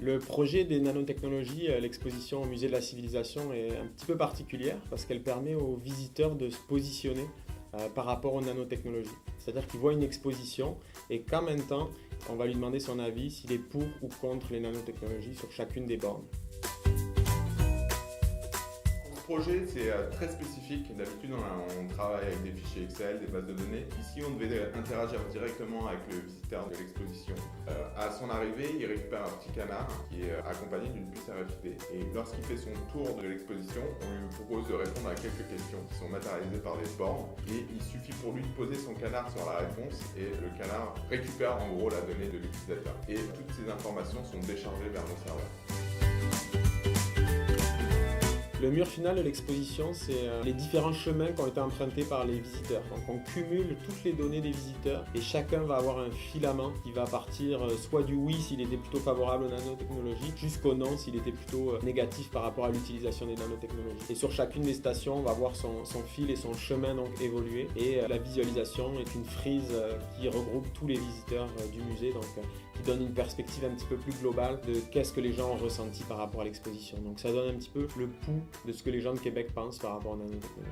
Le projet des nanotechnologies, l'exposition au musée de la civilisation est un petit peu particulière parce qu'elle permet aux visiteurs de se positionner par rapport aux nanotechnologies. C'est-à-dire qu'ils voient une exposition et qu'en même temps, on va lui demander son avis s'il est pour ou contre les nanotechnologies sur chacune des bornes. Ce projet, c'est très spécifique. D'habitude, on travaille avec des fichiers Excel, des bases de données. Ici, on devait interagir directement avec le visiteur de l'exposition. À son arrivée, il récupère un petit canard qui est accompagné d'une puce RFID. Et lorsqu'il fait son tour de l'exposition, on lui propose de répondre à quelques questions qui sont matérialisées par des bornes. Et il suffit pour lui de poser son canard sur la réponse et le canard récupère en gros la donnée de l'utilisateur. Et toutes ces informations sont déchargées vers nos serveurs. Le mur final de l'exposition, c'est les différents chemins qui ont été empruntés par les visiteurs. Donc on cumule toutes les données des visiteurs et chacun va avoir un filament qui va partir soit du oui s'il était plutôt favorable aux nanotechnologies, jusqu'au non s'il était plutôt négatif par rapport à l'utilisation des nanotechnologies. Et sur chacune des stations, on va voir son fil et son chemin donc évoluer. Et la visualisation est une frise qui regroupe tous les visiteurs du musée, donc qui donne une perspective un petit peu plus globale de qu'est-ce que les gens ont ressenti par rapport à l'exposition. Donc ça donne un petit peu le pouls de ce que les gens de Québec pensent par rapport aux nanotechnologies.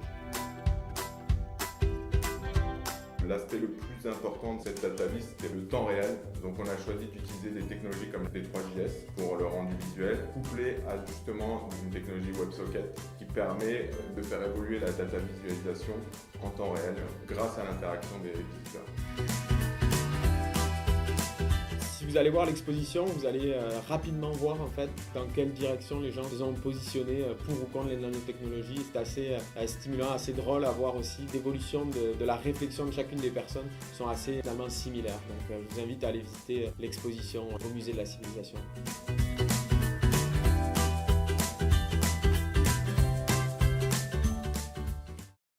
L'aspect le plus important de cette database, c'est le temps réel. Donc on a choisi d'utiliser des technologies comme les 3JS pour le rendu visuel, couplé à justement une technologie WebSocket qui permet de faire évoluer la data visualisation en temps réel grâce à l'interaction des visiteurs. Si vous allez voir l'exposition, vous allez rapidement voir en fait dans quelle direction les gens se sont positionnés pour ou contre les nanotechnologies. C'est assez stimulant, assez drôle à voir aussi l'évolution de la réflexion de chacune des personnes qui sont assez finalement similaires. Donc je vous invite à aller visiter l'exposition au musée de la civilisation.